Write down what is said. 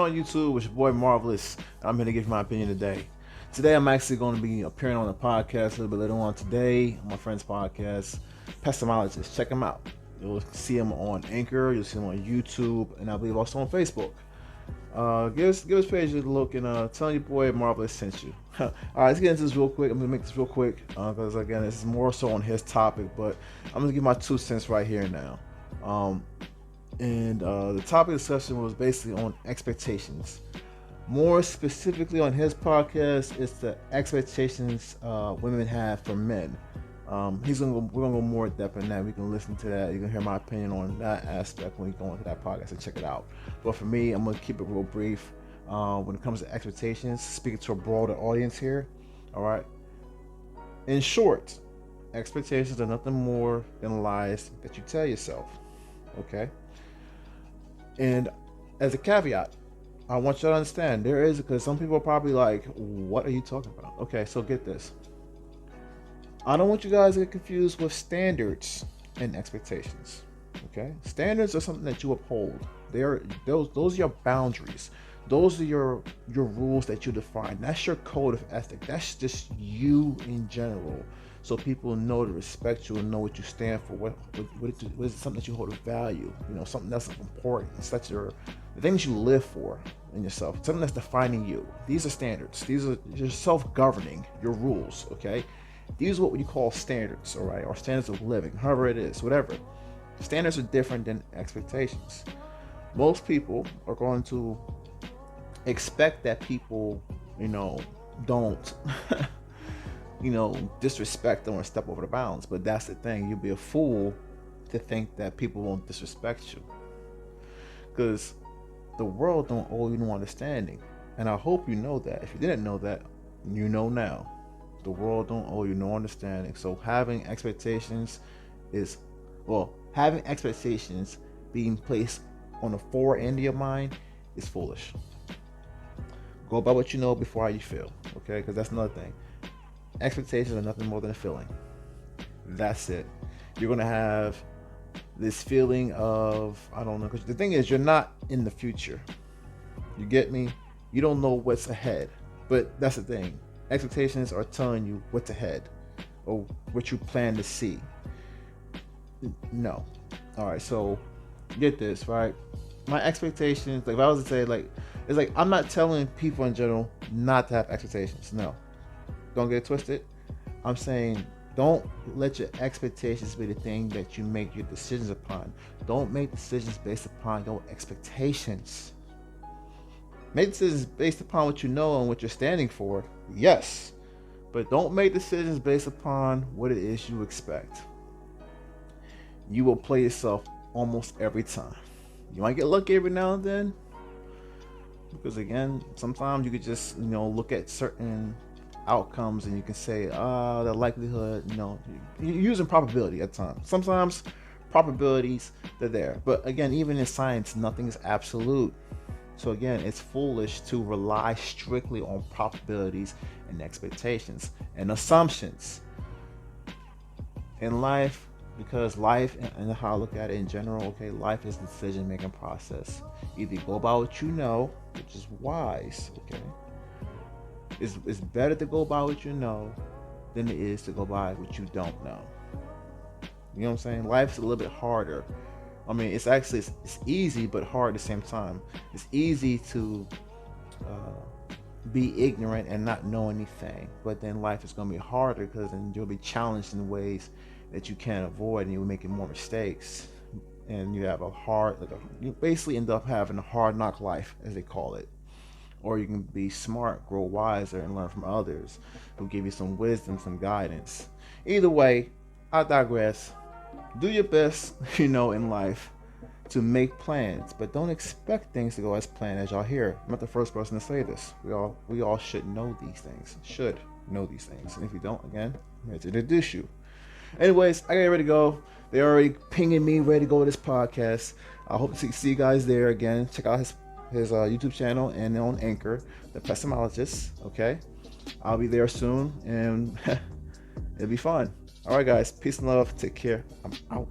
on YouTube with your boy Marvelous. I'm here to give you my opinion today. Today I'm actually going to be appearing on a podcast a little bit later on today, on my friend's podcast, Pestimologist. Check him out. You'll see him on Anchor, you'll see him on YouTube, and I believe also on Facebook. Give his page a look and tell your boy Marvelous sent you. All right, let's get into this real quick. I'm gonna make this real quick because again, this is more so on his topic, but I'm gonna give my 2 cents right here and now. And the topic of discussion was basically on expectations. More specifically on his podcast, it's the expectations women have for men. We're gonna go more in depth in that. We can listen to that. You can hear my opinion on that aspect when you go into that podcast and check it out. But for me, I'm gonna keep it real brief. When it comes to expectations, speaking to a broader audience here. All right. In short, expectations are nothing more than lies that you tell yourself. Okay. And as a caveat, I want you to understand because some people are probably like, what are you talking about? Okay, so get this. I don't want you guys to get confused with standards and expectations. Okay? Standards are something that you uphold. Those are your boundaries. Those are your rules that you define. That's your code of ethic. That's just you in general. So people know to respect you and know what you stand for. What is something that you hold a value? Something that's important. It's such the things you live for in yourself. Something that's defining you. These are standards. These are your self-governing, your rules. Okay, these are what we call standards. All right, or standards of living. However it is, whatever. Standards are different than expectations. Most people are going to expect that people, don't. Disrespect them or step over the bounds. But that's the thing. You'll be a fool to think that people won't disrespect you. Because the world don't owe you no understanding. And I hope you know that. If you didn't know that, you know now. The world don't owe you no understanding. So having expectations being placed on the forward end of your mind is foolish. Go by what you know before how you feel. Okay? Because that's another thing. Expectations are nothing more than a feeling. That's it. You're going to have this feeling of, I don't know, because the thing is, you're not in the future. You get me? You don't know what's ahead. But that's the thing. Expectations are telling you what's ahead or what you plan to see. No. All right, so get this, right? My expectations, like if I was to say, it's like I'm not telling people in general not to have expectations. No. Don't get it twisted. I'm saying don't let your expectations be the thing that you make your decisions upon. Don't make decisions based upon your expectations. Make decisions based upon what you know and what you're standing for. Yes. But don't make decisions based upon what it is you expect. You will play yourself almost every time. You might get lucky every now and then. Because again, sometimes you could just, look at certain outcomes and you can say the likelihood, you're using probability at times. Sometimes probabilities, they're there, but again, even in science, nothing is absolute. So again, it's foolish to rely strictly on probabilities and expectations and assumptions in life, because life, and how I look at it in general, okay, life is a decision-making process. Either you go by what you know, which is wise, okay. It's better to go by what you know than it is to go by what you don't know. You know what I'm saying? Life's a little bit harder. I mean, it's easy, but hard at the same time. It's easy to be ignorant and not know anything, but then life is going to be harder because then you'll be challenged in ways that you can't avoid, and you're making more mistakes, and you have you basically end up having a hard knock life, as they call it. Or you can be smart, grow wiser, and learn from others who give you some wisdom, some guidance. Either way, I digress. Do your best, in life to make plans, but don't expect things to go as planned. As y'all hear, I'm not the first person to say this. We all should know these things. And if you don't, again, I'm here to introduce you. Anyways, I get ready to go. They're already pinging me, ready to go to this podcast. I hope to see you guys there again. Check out his YouTube channel and on Anchor, The Pestimologist. Okay, I'll be there soon, and it'll be fun. All right, guys. Peace and love. Take care. I'm out.